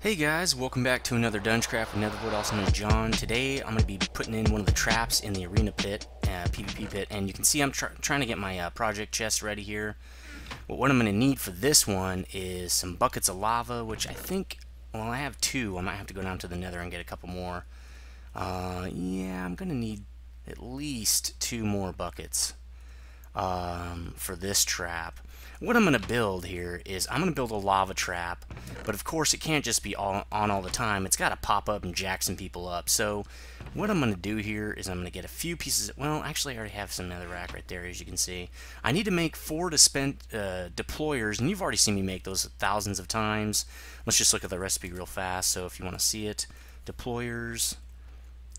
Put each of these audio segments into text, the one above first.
Hey guys, welcome back to another DungeCraft with Nethervoid, also known as John. Today I'm going to be putting in one of the traps in the arena pit, PvP pit, and you can see I'm trying to get my project chest ready here. But what I'm going to need for this one is some buckets of lava, which I think, well, I have two. I might have to go down to the nether and get a couple more. Yeah, I'm going to need at least two more buckets for this trap. What I'm going to build here is I'm going to build a lava trap, but of course it can't just be on all the time. It's got to pop up and jack some people up. So what I'm going to do here is I'm going to get a few pieces. Well, actually I already have some netherrack right there, as you can see. I need to make 4 deployers, and you've already seen me make those thousands of times. Let's just look at the recipe real fast. So if you want to see it, deployers.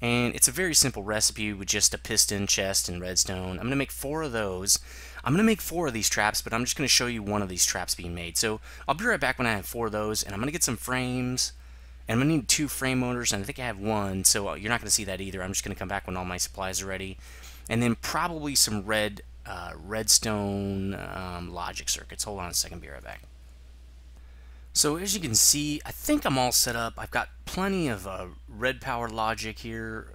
And it's a very simple recipe with just a piston, chest, and redstone. I'm going to make 4 of those. I'm going to make 4 of these traps, but I'm just going to show you one of these traps being made. So I'll be right back when I have 4 of those, and I'm going to get some frames. And I'm going to need 2 frame motors, and I think I have 1, so you're not going to see that either. I'm just going to come back when all my supplies are ready. And then probably some redstone logic circuits. Hold on a second, be right back. So as you can see, I think I'm all set up. I've got plenty of RedPower logic here,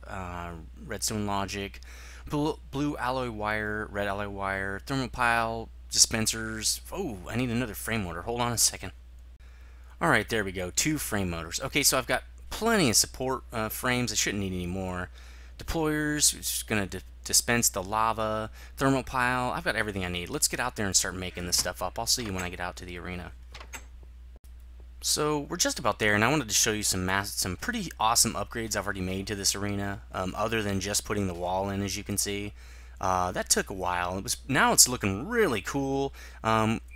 redstone logic, blue alloy wire, red alloy wire, Thermopile, dispensers. Oh, I need another frame motor. Hold on a second. Alright, there we go. 2 frame motors. Okay, so I've got plenty of support frames. I shouldn't need any more. Deployers, just going to dispense the lava. Thermopile, I've got everything I need. Let's get out there and start making this stuff up. I'll see you when I get out to the arena. So we're just about there, and I wanted to show you some pretty awesome upgrades I've already made to this arena, other than just putting the wall in, as you can see. That took a while. Now it's looking really cool.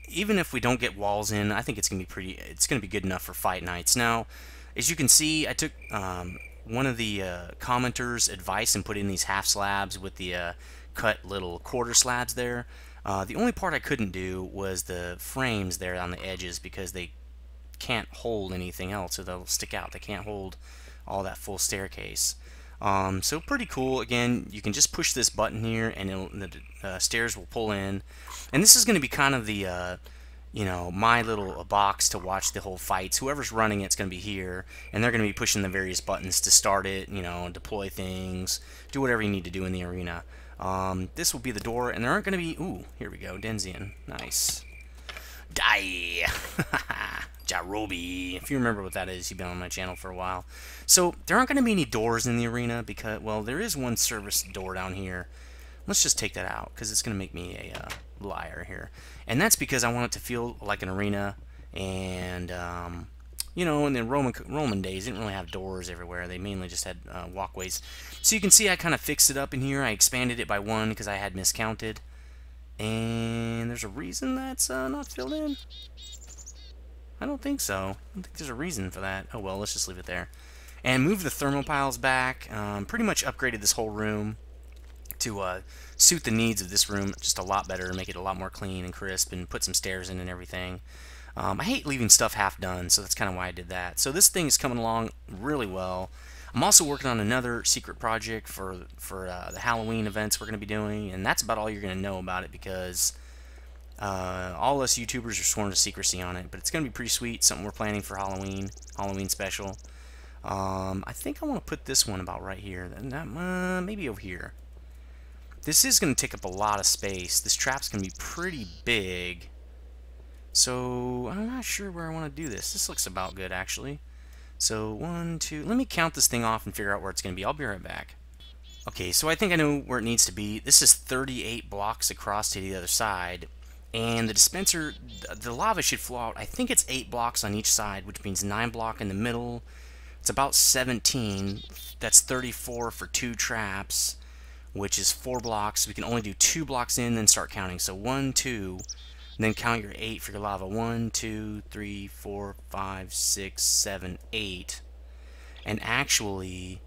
Even if we don't get walls in, I think it's gonna be good enough for fight nights. Now, as you can see, I took one of the commenters' advice and put in these half slabs with the cut little quarter slabs there. The only part I couldn't do was the frames there on the edges, because they can't hold anything else, so they'll stick out. They can't hold all that full staircase. So pretty cool. Again, you can just push this button here, and the stairs will pull in. And this is going to be kind of the you know, my little box to watch the whole fights. Whoever's running it's going to be here, and they're going to be pushing the various buttons to start it, you know, deploy things, do whatever you need to do in the arena. This will be the door, and there aren't going to be... Ooh, here we go, Denzian. Nice. Die! Jarobi. If you remember what that is, you've been on my channel for a while. So there aren't going to be any doors in the arena, because, well, there is one service door down here. Let's just take that out, because it's going to make me a liar here. And that's because I want it to feel like an arena. And you know, in the Roman days, they didn't really have doors everywhere. They mainly just had walkways. So you can see I kind of fixed it up in here. I expanded it by 1 because I had miscounted. And there's a reason that's not filled in. I don't think so. I don't think there's a reason for that. Oh well, let's just leave it there. And move the thermopiles back. Pretty much upgraded this whole room to suit the needs of this room just a lot better, make it a lot more clean and crisp, and put some stairs in and everything. I hate leaving stuff half done, so that's kind of why I did that. So this thing is coming along really well. I'm also working on another secret project for the Halloween events we're going to be doing, and that's about all you're going to know about it, because all us YouTubers are sworn to secrecy on it, but it's going to be pretty sweet, something we're planning for Halloween special. I think I want to put this one about right here, maybe over here. This is going to take up a lot of space. This trap's going to be pretty big, so I'm not sure where I want to do this. This looks about good, actually. So 1, 2, let me count this thing off and figure out where it's going to be. I'll be right back. Okay, so I think I know where it needs to be. This is 38 blocks across to the other side. And the dispenser, the lava should flow out. I think it's 8 blocks on each side, which means 9 blocks in the middle. It's about 17. That's 34 for 2 traps, which is 4 blocks. We can only do 2 blocks in, then start counting. So 1, 2, and then count your 8 for your lava. 1, 2, 3, 4, 5, 6, 7, 8. And actually,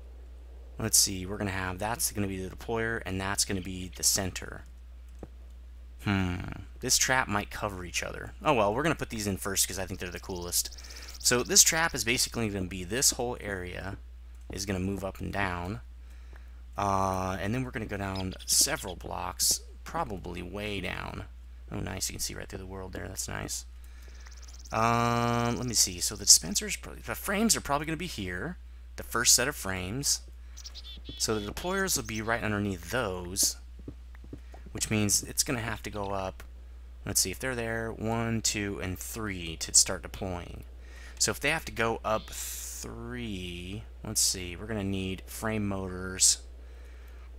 let's see, we're going to have, that's going to be the deployer, and that's going to be the center. This trap might cover each other. Oh well, we're going to put these in first because I think they're the coolest. So this trap is basically going to be this whole area is going to move up and down. And then we're going to go down several blocks, probably way down. Oh nice, you can see right through the world there, that's nice. Let me see. So the dispensers, the frames are probably going to be here. The first set of frames. So the deployers will be right underneath those, which means it's going to have to go up. Let's see if they're there. 1, 2, and 3 to start deploying. So if they have to go up 3, let's see. We're going to need frame motors.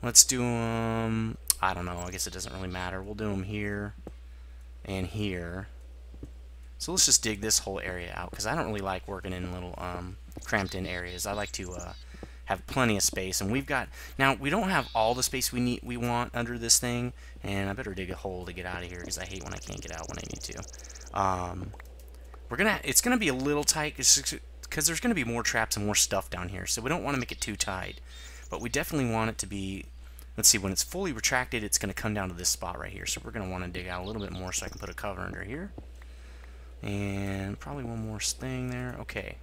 Let's do them. I don't know. I guess it doesn't really matter. We'll do them here and here. So let's just dig this whole area out because I don't really like working in little cramped in areas. I like to have plenty of space, and we've got now we don't have all the space we want under this thing, and I better dig a hole to get out of here because I hate when I can't get out when I need to. It's gonna be a little tight because there's gonna be more traps and more stuff down here, so we don't want to make it too tight, but we definitely want it to be. Let's see, when it's fully retracted, it's going to come down to this spot right here. So we're going to want to dig out a little bit more so I can put a cover under here. And probably one more thing there. Okay.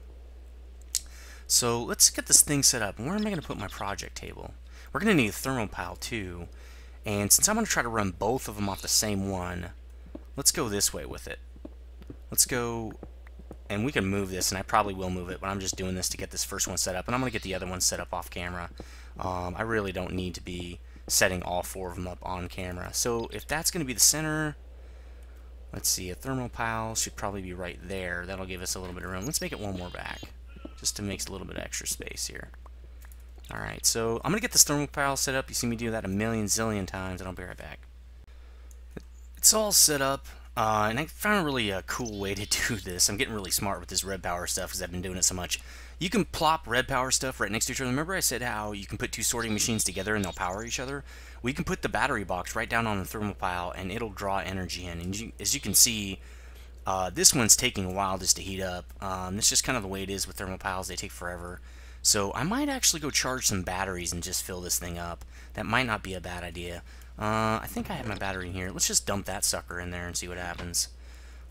So let's get this thing set up. Where am I going to put my project table? We're going to need a Thermopile too. And since I'm going to try to run both of them off the same one, let's go this way with it. Let's go, and we can move this, and I probably will move it, but I'm just doing this to get this first one set up. And I'm going to get the other one set up off camera. I really don't need to be setting all 4 of them up on camera. So if that's going to be the center, let's see, a Thermopile should probably be right there. That'll give us a little bit of room. Let's make it one more back, just to make a little bit of extra space here. Alright, so I'm going to get this Thermopile set up. You see me do that a million zillion times, and I'll be right back. It's all set up. And I found a really cool way to do this. I'm getting really smart with this RedPower stuff because I've been doing it so much. You can plop RedPower stuff right next to each other. Remember I said how you can put 2 sorting machines together and they'll power each other? We can put the battery box right down on the Thermopile and it'll draw energy in. And as you can see, this one's taking a while just to heat up. It's just kind of the way it is with Thermopiles. They take forever. So I might actually go charge some batteries and just fill this thing up. That might not be a bad idea. I think I have my battery in here. Let's just dump that sucker in there and see what happens.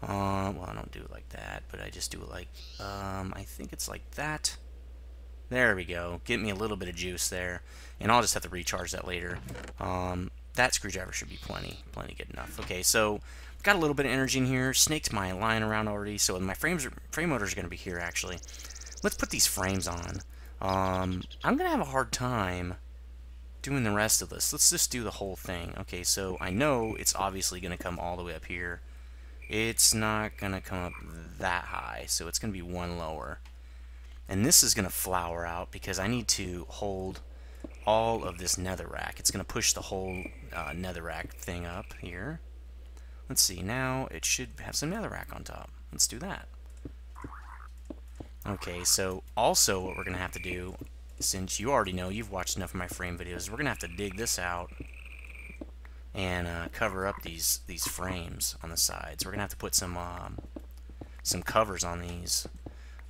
Well, I don't do it like that, but I just do it like, I think it's like that. There we go. Get me a little bit of juice there, and I'll just have to recharge that later. That screwdriver should be plenty good enough. Okay, so got a little bit of energy in here. Snake's my lying around already, so my frame motors are going to be here actually. Let's put these frames on. I'm going to have a hard time doing the rest of this. Let's just do the whole thing. Okay, so I know it's obviously going to come all the way up here. It's not going to come up that high, so it's going to be one lower. And this is going to flower out because I need to hold all of this netherrack. It's going to push the whole netherrack thing up here. Let's see, now it should have some netherrack on top. Let's do that. Okay, so also what we're going to have to do, since you already know, you've watched enough of my frame videos, we're going to have to dig this out and cover up these frames on the sides. We're going to have to put some covers on these.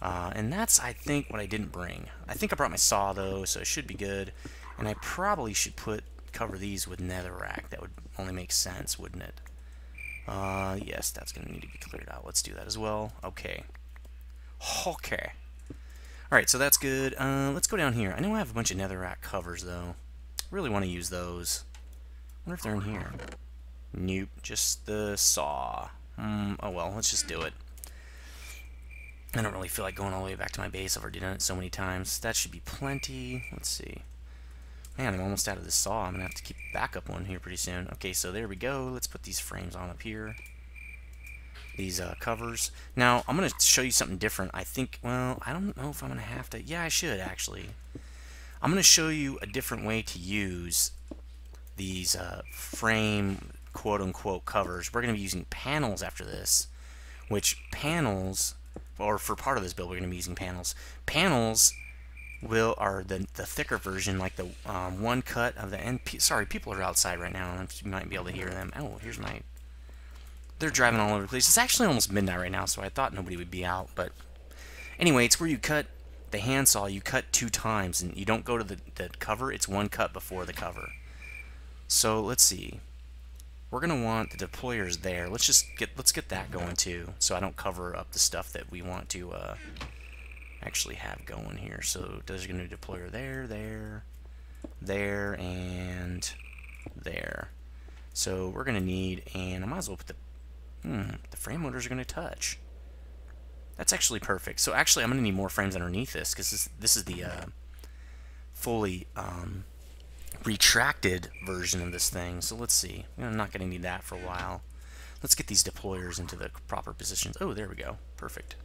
And that's, I think, what I didn't bring. I think I brought my saw, though, so it should be good. And I probably should cover these with netherrack. That would only make sense, wouldn't it? Yes, that's going to need to be cleared out. Let's do that as well. Okay. Okay. Alright, so that's good. Let's go down here. I know I have a bunch of netherrack covers, though. Really want to use those. I wonder if they're in here. Nope, just the saw. Oh well, let's just do it. I don't really feel like going all the way back to my base. I've already done it so many times. That should be plenty. Let's see. Man, I'm almost out of this saw. I'm going to have to keep a backup one here pretty soon. Okay, so there we go. Let's put these frames on up here. These covers. Now, I'm going to show you something different. I think, well, I don't know if I'm going to have to. Yeah, I should, actually. I'm going to show you a different way to use these frame quote-unquote covers. We're going to be using panels after this, which panels, or for part of this build, we're going to be using panels. Panels are the thicker version, like the one cut of the end. Sorry, people are outside right now, and you might be able to hear them. Oh, here's my... They're driving all over the place. It's actually almost midnight right now, so I thought nobody would be out. But anyway, it's where you cut the handsaw. You cut 2 times, and you don't go to the cover. It's one cut before the cover. So let's see. We're gonna want the deployers there. Let's get that going too, so I don't cover up the stuff that we want to actually have going here. So there's gonna be a deployer there, and there. So we're gonna need, and I might as well put the frame motors are gonna touch. That's actually perfect. So actually, I'm going to need more frames underneath this, because this is the fully retracted version of this thing. So let's see. I'm not going to need that for a while. Let's get these deployers into the proper positions. Oh, there we go. Perfect.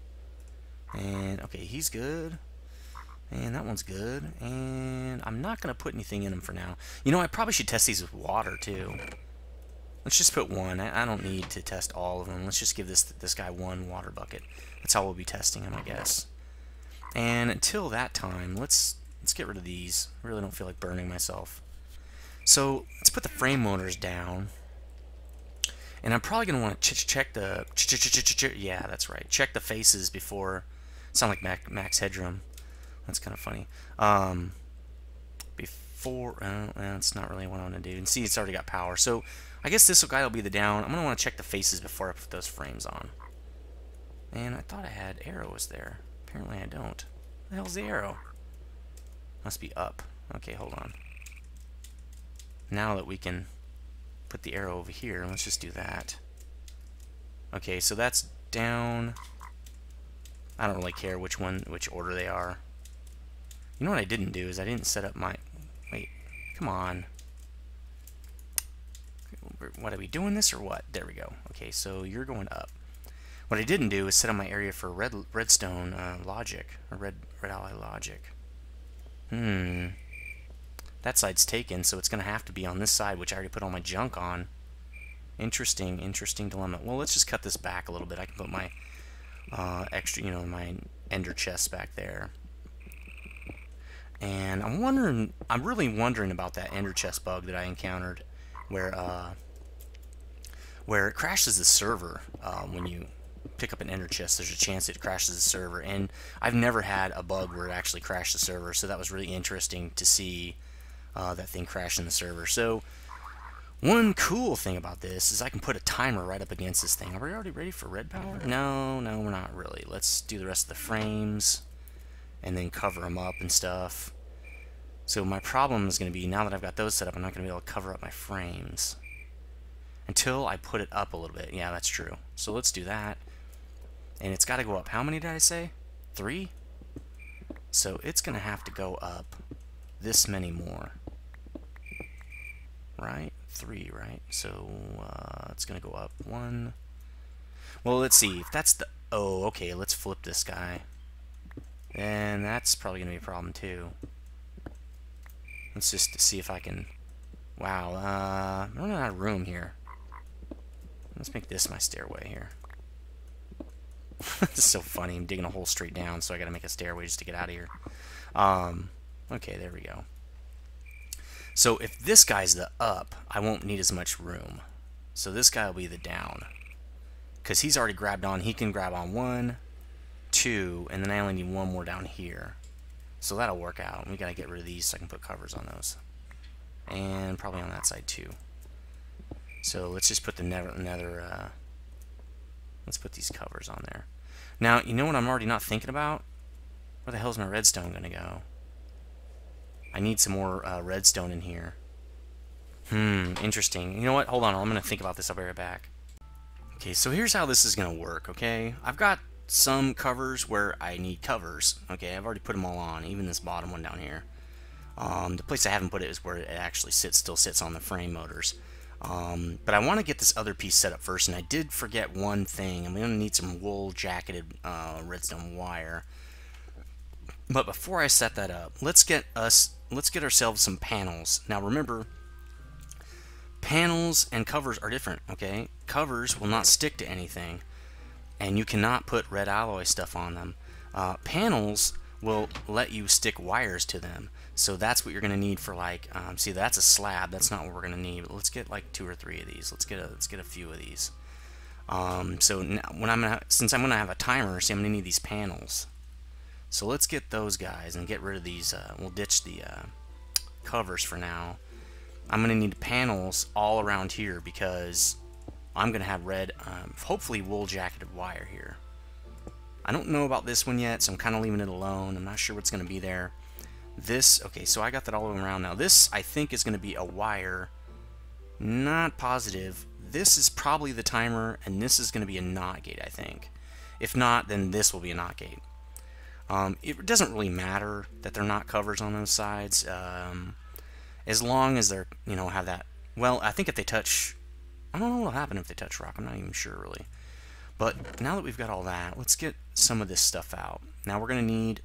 And, okay, he's good. And that one's good. And I'm not going to put anything in them for now. You know, I probably should test these with water, too. Let's just put one. I don't need to test all of them. Let's just give this guy one water bucket. That's how we'll be testing him, I guess. And until that time, let's get rid of these. I really don't feel like burning myself. So let's put the frame motors down. And I'm probably going to want to check the... Yeah, that's right. Check the faces before... Sound like Max Headroom. That's kind of funny. Before... that's not really what I want to do. And see, it's already got power. So I guess this guy will be the down. I'm going to want to check the faces before I put those frames on. And I thought I had arrows there. Apparently I don't. What the hell's the arrow? Must be up. Okay, hold on. Now that we can put the arrow over here, let's just do that. Okay, so that's down. I don't really care which order they are. You know what I didn't do is I didn't set up my... Wait, come on. What, are we doing this or what? There we go. Okay, so you're going up. What I didn't do is set up my area for redstone logic, or red ally logic. That side's taken, so it's going to have to be on this side, which I already put all my junk on. Interesting dilemma. Well, let's just cut this back a little bit. I can put my extra, my ender chest back there. And I'm really wondering about that ender chest bug that I encountered, where it crashes the server when you pick up an ender chest. There's a chance it crashes the server, and I've never had a bug where it actually crashed the server, so that was really interesting to see that thing crash in the server. So one cool thing about this is I can put a timer right up against this thing. Are we already ready for RedPower? No, we're not really. Let's do the rest of the frames and then cover them up and stuff. So my problem is going to be, now that I've got those set up, I'm not going to be able to cover up my frames until I put it up a little bit. Yeah, that's true. So let's do that. And it's got to go up. How many did I say? 3? So it's going to have to go up this many more. Right? 3, right? So it's going to go up 1. Well, let's see. If that's the... Oh, okay. Let's flip this guy. And that's probably going to be a problem too. Let's just see if I can... Wow. I'm running out of room here. Let's make this my stairway here. This is so funny. I'm digging a hole straight down, so I got to make a stairway just to get out of here. Okay, there we go. So if this guy's the up, I won't need as much room. So this guy will be the down. Because he's already grabbed on. He can grab on 1, 2, and then I only need 1 more down here. So that'll work out. We got to get rid of these so I can put covers on those. And probably on that side too. So let's just put the let's put these covers on there. Now, you know what I'm already not thinking about? Where the hell's my redstone going to go? I need some more redstone in here. Interesting. You know what? Hold on. I'm going to think about this. I'll be right back. Okay, so here's how this is going to work, okay? I've got some covers where I need covers. Okay, I've already put them all on, even this bottom one down here. The place I haven't put it is where it actually still sits on the frame motors. But I want to get this other piece set up first, and I did forget one thing. I'm going to need some wool jacketed redstone wire. But before I set that up, let's get ourselves some panels. Now remember, panels and covers are different, okay? Covers will not stick to anything, and you cannot put red alloy stuff on them. Panels will let you stick wires to them. So that's what you're going to need for, like, see, that's a slab. That's not what we're going to need. But let's get like 2 or 3 of these. Let's get a few of these. So now, since I'm going to have a timer, see, I'm going to need these panels. So let's get those guys and get rid of these. We'll ditch the covers for now. I'm going to need panels all around here because I'm going to have red, hopefully wool jacketed wire here. I don't know about this one yet, so I'm kind of leaving it alone. I'm not sure what's going to be there. This, okay, so I got that all around now. This, I think, is going to be a wire. Not positive. This is probably the timer, and this is going to be a NOT gate, I think. If not, then this will be a not gate. It doesn't really matter that they're not covers on those sides, as long as they're, you know, have that. Well, I think if they touch, I don't know what will happen if they touch rock. I'm not even sure really. But now that we've got all that, let's get some of this stuff out. Now we're going to need,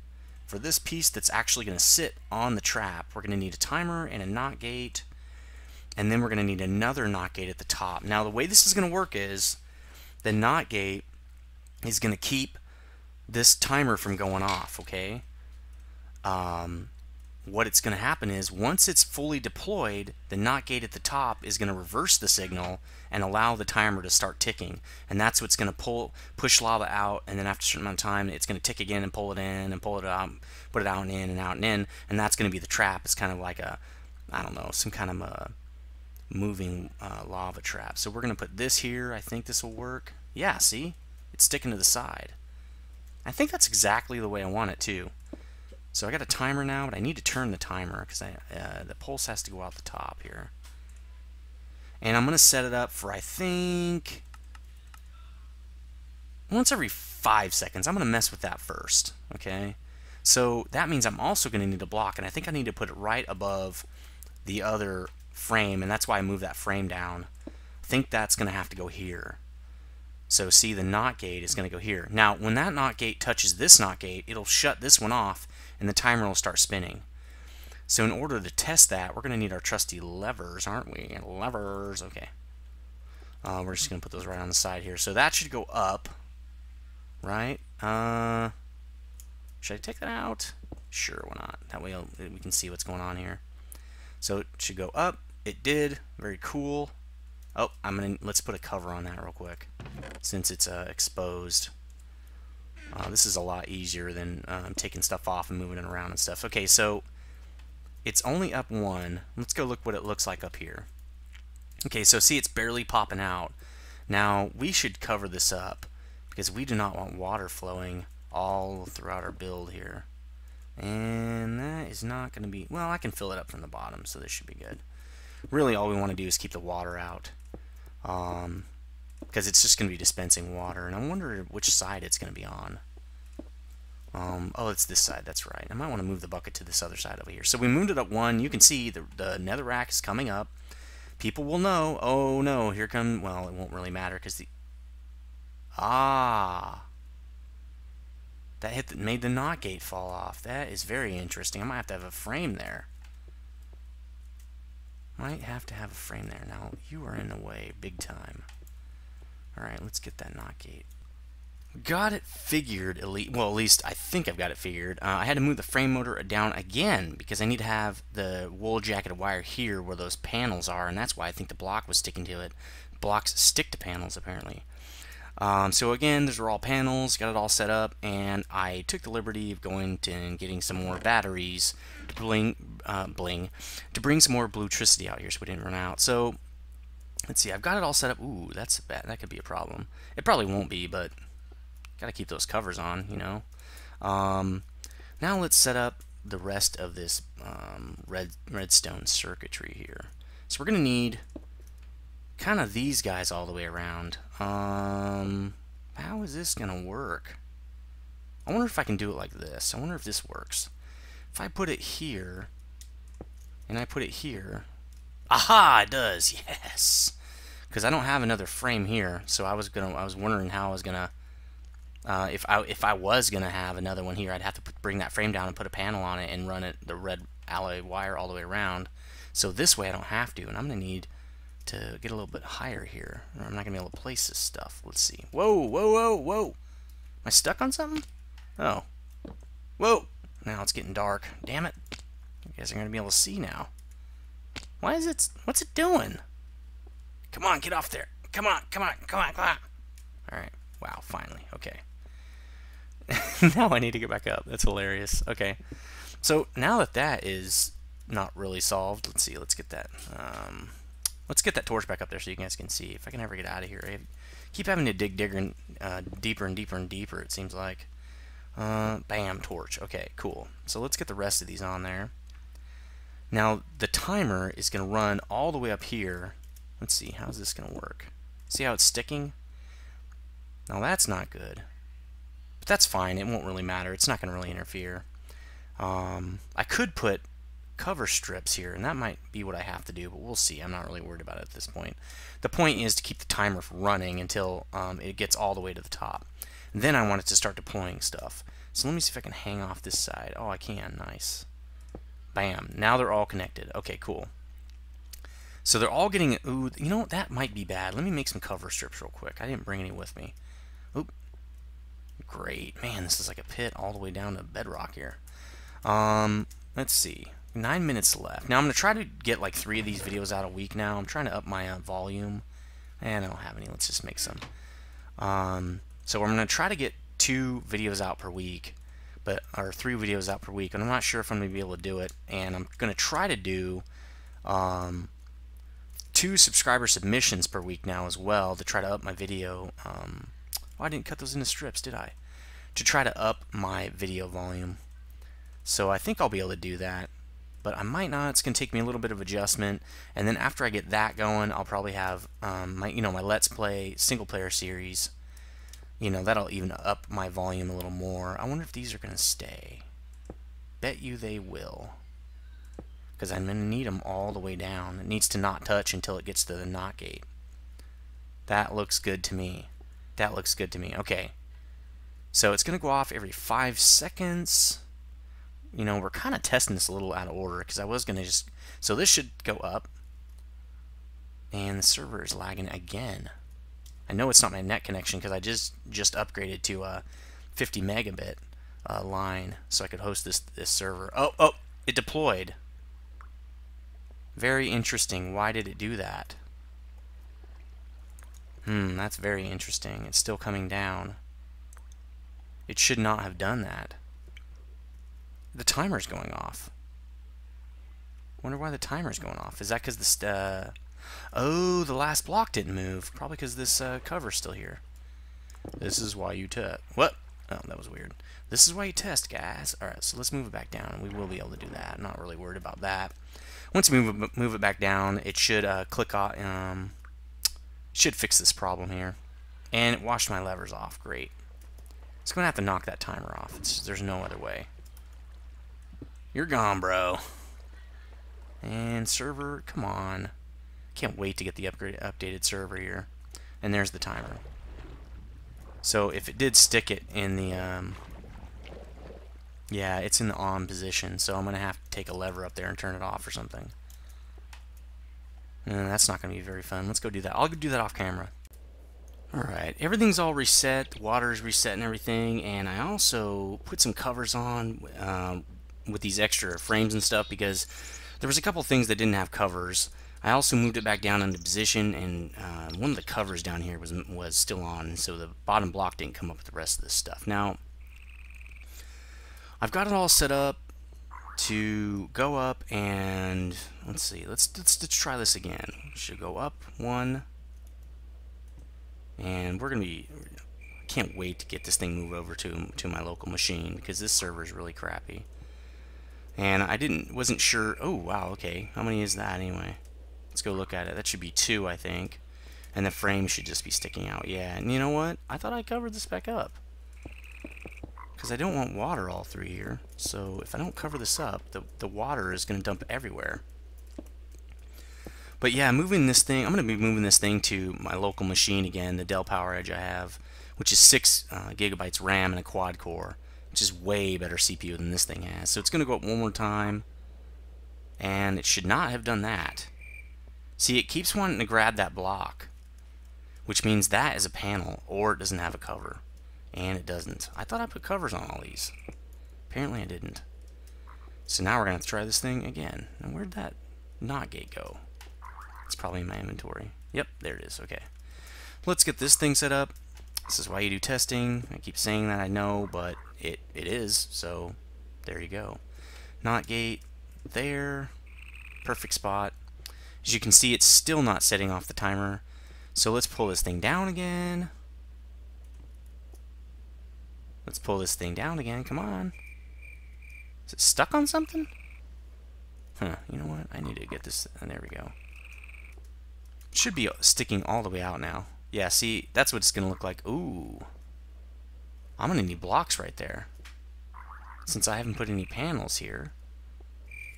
for this piece that's actually going to sit on the trap, we're going to need a timer and a not gate, and then we're going to need another not gate at the top. Now the way this is going to work is the not gate is going to keep this timer from going off, okay? What it's going to happen is once it's fully deployed, the not gate at the top is going to reverse the signal and allow the timer to start ticking, and that's what's going to push lava out, and then after a certain amount of time it's going to tick again and pull it in and pull it out, put it out and in and out and in, and that's going to be the trap. It's kind of like a, I don't know, some kind of a moving lava trap. So we're going to put this here. I think this will work. Yeah, see? It's sticking to the side. I think that's exactly the way I want it too. So I got a timer now, but I need to turn the timer because the pulse has to go out the top here. And I'm going to set it up for, I think, once every 5 seconds. I'm going to mess with that first, okay? So that means I'm also going to need a block, and I think I need to put it right above the other frame, and that's why I moved that frame down. I think that's going to have to go here. So see, the not gate is going to go here. Now, when that not gate touches this not gate, it'll shut this one off, and the timer will start spinning. So in order to test that, we're going to need our trusty levers, aren't we? Levers, okay. We're just going to put those right on the side here. So that should go up, right? Should I take that out? Sure, why not? That way we can see what's going on here. So it should go up. It did. Very cool. Oh, let's put a cover on that real quick, since it's exposed. This is a lot easier than taking stuff off and moving it around and stuff. Okay, so it's only up one. Let's go look what it looks like up here. Okay, so see, it's barely popping out. Now, we should cover this up because we do not want water flowing all throughout our build here. And that is not going to be, well, I can fill it up from the bottom, so this should be good. Really, all we want to do is keep the water out, because it's just going to be dispensing water, and I wonder which side it's going to be on. Oh, it's this side, that's right. I might want to move the bucket to this other side over here. So we moved it up one. You can see the nether rack is coming up. People will know, oh no, here come, well, it won't really matter because the, that made the not gate fall off. That is very interesting. I might have to have a frame there. Might have to have a frame there. Now, you are in the way big time. Alright, let's get that not gate. Got it figured, well, at least I think I've got it figured. I had to move the frame motor down again because I need to have the wool jacketed wire here where those panels are, and that's why I think the block was sticking to it. Blocks stick to panels, apparently. So again, these are all panels, got it all set up, and I took the liberty of going to and getting some more batteries to to bring some more bluetricity out here so we didn't run out. So let's see, I've got it all set up. Ooh, that's bad. That could be a problem. It probably won't be, but gotta keep those covers on, you know. Now let's set up the rest of this redstone circuitry here. So we're gonna need kind of these guys all the way around. How is this gonna work? I wonder if I can do it like this. I wonder if this works. If I put it here and I put it here, aha, it does. Yes, because I don't have another frame here, so I was wondering how I was gonna if I was gonna have another one here, I'd have to bring that frame down and put a panel on it and run it the red alloy wire all the way around. So this way I don't have to, and I'm gonna need to get a little bit higher here, or I'm not gonna be able to place this stuff. Let's see. Whoa, whoa, whoa, whoa! Am I stuck on something? Oh, whoa! Now it's getting dark. Damn it! You guys are gonna be able to see now. Why is it? What's it doing? Come on, get off there! Come on, come on, come on, come on! All right. Wow. Finally. Okay. Now I need to get back up. That's hilarious. Okay. So now that that is not really solved, let's see. Let's get that. Let's get that torch back up there so you guys can see. If I can ever get out of here, I keep having to dig deeper and deeper and deeper. It seems like. Bam, torch. Okay, cool. So let's get the rest of these on there. Now the timer is going to run all the way up here. Let's see. How's this going to work? See how it's sticking? Now that's not good. that's fine. It won't really matter. It's not going to really interfere. I could put cover strips here, and that might be what I have to do, but we'll see. I'm not really worried about it at this point. The point is to keep the timer running until it gets all the way to the top. And then I want it to start deploying stuff. So let me see if I can hang off this side. Oh, I can. Nice. Bam. Now they're all connected. Okay, cool. So they're all getting... Ooh, you know, that might be bad. Let me make some cover strips real quick. I didn't bring any with me. Oop. Great. Man, this is like a pit all the way down to bedrock here. Let's see. 9 minutes left. Now I'm going to try to get like 3 of these videos out a week now. I'm trying to up my volume. And I don't have any. Let's just make some. So I'm going to try to get 2 videos out per week, or 3 videos out per week, and I'm not sure if I'm going to be able to do it. And I'm going to try to do 2 subscriber submissions per week now as well to try to up my video. Oh, I didn't cut those into strips, did I? To try to up my video volume. So I think I'll be able to do that, but I might not. It's going to take me a little bit of adjustment, and then after I get that going, I'll probably have my Let's Play single player series. That'll even up my volume a little more. I wonder if these are going to stay. Bet you they will, because I'm going to need them all the way down. It needs to not touch until it gets to the knot gate. That looks good to me. That looks good to me. Okay. So it's going to go off every 5 seconds. We're kind of testing this a little out of order because I was going to just... So this should go up. And the server is lagging again. I know it's not my net connection because I just upgraded to a 50 megabit line so I could host this server. Oh, it deployed. Very interesting. Why did it do that? That's very interesting. It's still coming down. It should not have done that. The timer's going off. Wonder why the timer's going off. Is that because the oh, the last block didn't move. Probably because this cover's still here. This is why you test. What? Oh, that was weird. This is why you test, guys. Alright, so let's move it back down, and we will be able to do that. I'm not really worried about that. Once you move it back down, it should click on. Should fix this problem here. And it washed my levers off. Great. It's going to have to knock that timer off. There's no other way. You're gone, bro. And server, come on. Can't wait to get the updated server here. And there's the timer. So if it did stick it in the... yeah, it's in the on position, so I'm going to have to take a lever up there and turn it off or something. That's not going to be very fun. Let's go do that. I'll do that off camera. Alright, everything's all reset. The water's reset and everything. And I also put some covers on with these extra frames and stuff because there was a couple things that didn't have covers. I also moved it back down into position, and one of the covers down here was still on, so the bottom block didn't come up with the rest of this stuff. Now, I've got it all set up to go up, and let's see, let's try this again. Should go up 1, and we're gonna be... Can't wait to get this thing moved over to my local machine because this server is really crappy. And I wasn't sure. Oh wow, okay. How many is that anyway? Let's go look at it. That should be 2, I think. And the frame should just be sticking out. Yeah, and you know what? I thought I covered this back up. Because I don't want water all through here. So if I don't cover this up, the water is going to dump everywhere. But yeah, moving this thing, I'm going to be moving this thing to my local machine again, the Dell Power Edge I have, which is 6 gigabytes RAM and a quad core, which is way better CPU than this thing has. So it's going to go up one more time, and it should not have done that. See, it keeps wanting to grab that block, which means that is a panel, or it doesn't have a cover. And it doesn't. I thought I put covers on all these. Apparently I didn't. So now we're going to have to try this thing again. Now where'd that NOT gate go? It's probably in my inventory. Yep, there it is. Okay. Let's get this thing set up. This is why you do testing. I keep saying that, I know, but it is. So there you go. NOT gate there. Perfect spot. As you can see, it's still not setting off the timer. So let's pull this thing down again. Let's pull this thing down again. Come on. Is it stuck on something? Huh. You know what? I need to get this. And there we go. It should be sticking all the way out now. Yeah, see, that's what it's going to look like. Ooh. I'm going to need blocks right there. Since I haven't put any panels here,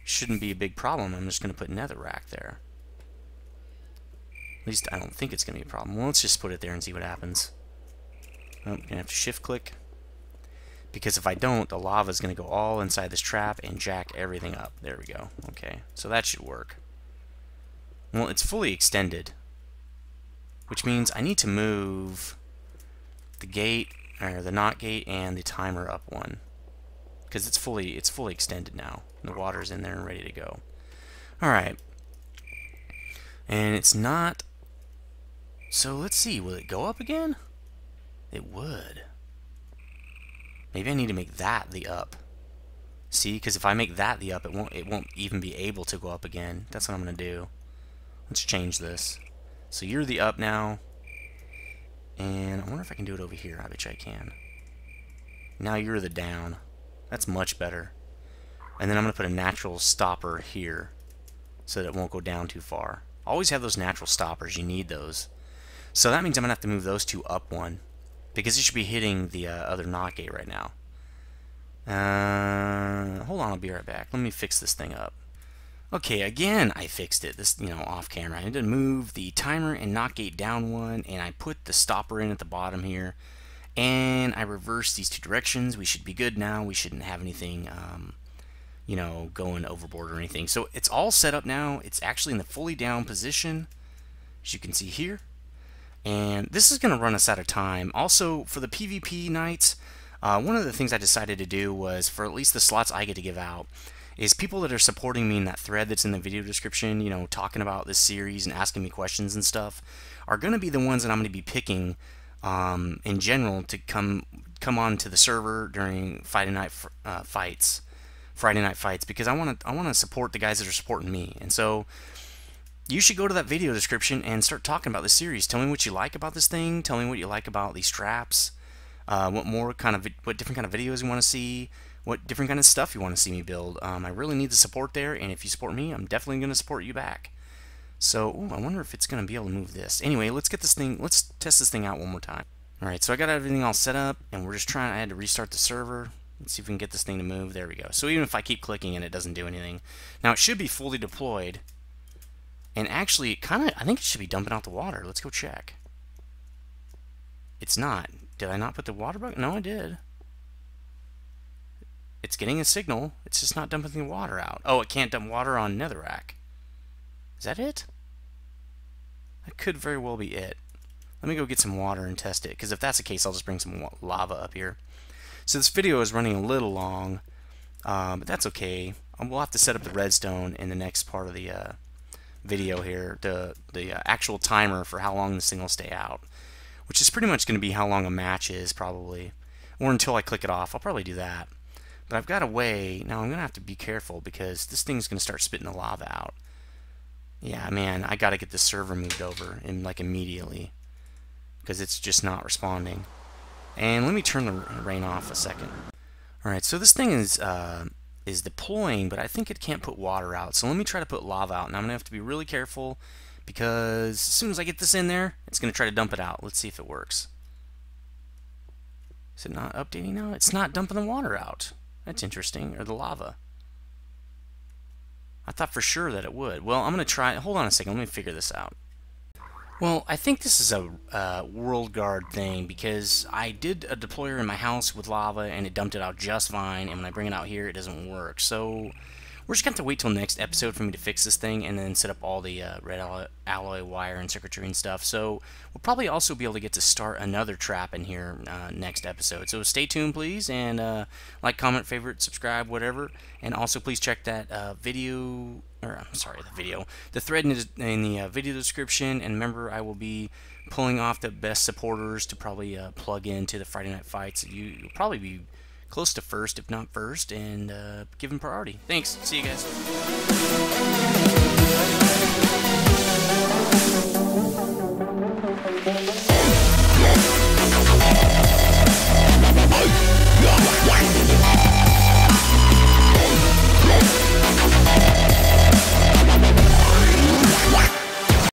shouldn't be a big problem. I'm just going to put netherrack there. At least I don't think it's going to be a problem. Well, let's just put it there and see what happens. Oh, I'm going to have to shift click. Because if I don't, the lava is going to go all inside this trap and jack everything up. There we go. Okay, so that should work. Well, it's fully extended, which means I need to move the gate, or the not gate, and the timer up one, because it's fully extended now. The water's in there and ready to go. All right, and it's not. So let's see. Will it go up again? It would. Maybe I need to make that the up. See, because if I make that the up, it won't even be able to go up again. That's what I'm gonna do. Let's change this. So you're the up now, and I wonder if I can do it over here. I bet you I can. Now you're the down. That's much better. And then I'm gonna put a natural stopper here, so that it won't go down too far. Always have those natural stoppers. You need those. So that means I'm gonna have to move those two up one, because it should be hitting the other not gate right now. Hold on, I'll be right back. Let me fix this thing up. Okay, again, I fixed it. This, off camera. I need to move the timer and not gate down one, and I put the stopper in at the bottom here, and I reversed these two directions. We should be good now. We shouldn't have anything, going overboard or anything. So it's all set up now. It's actually in the fully down position, as you can see here. And this is going to run us out of time. Also, for the PvP nights, one of the things I decided to do was, for at least the slots I get to give out, is people that are supporting me in that thread that's in the video description, talking about this series and asking me questions and stuff, are going to be the ones that I'm going to be picking in general to come on to the server during Friday night fights, because I want to support the guys that are supporting me. And so you should go to that video description and start talking about this series. Tell me what you like about this thing. Tell me what you like about these traps. What different kind of videos you want to see. What different kind of stuff you want to see me build. I really need the support there, and if you support me, I'm definitely going to support you back. So, I wonder if it's going to be able to move this. Anyway, let's test this thing out one more time. Alright, so I got everything all set up, and we're just I had to restart the server. Let's see if we can get this thing to move. There we go. So even if I keep clicking and it doesn't do anything. Now, it should be fully deployed. And actually, I think it should be dumping out the water. Let's go check. It's not. Did I not put the water bucket? No, I did. It's getting a signal. It's just not dumping the water out. Oh, it can't dump water on netherrack. Is that it? That could very well be it. Let me go get some water and test it, because if that's the case, I'll just bring some lava up here. So this video is running a little long, but that's okay. We'll have to set up the redstone in the next part of the video here, the actual timer for how long this thing will stay out, which is pretty much going to be how long a match is, probably, or until I click it off. I'll probably do that. But I've got a way. Now I'm going to have to be careful, because this thing's going to start spitting the lava out. Yeah, man, I got to get this server moved over immediately, because it's just not responding. And let me turn the rain off a second. Alright, so this thing is deploying, but I think it can't put water out. So let me try to put lava out. Now I'm going to have to be really careful, because as soon as I get this in there, it's going to try to dump it out. Let's see if it works. Is it not updating now? It's not dumping the water out. That's interesting. Or the lava. I thought for sure that it would. Well, I'm going to try. Hold on a second. Let me figure this out. Well, I think this is a world guard thing, because I did a deployer in my house with lava and it dumped it out just fine, and when I bring it out here it doesn't work. So we're just going to have to wait till next episode for me to fix this thing and then set up all the red alloy wire and circuitry and stuff. So we'll probably also be able to get to start another trap in here next episode. So stay tuned, please, and like, comment, favorite, subscribe, whatever. And also please check that video, or I'm sorry, the thread in the video description. And remember, I will be pulling off the best supporters to probably plug into the Friday night fights. You'll probably be close to first, if not first, and give them priority. Thanks. See you guys.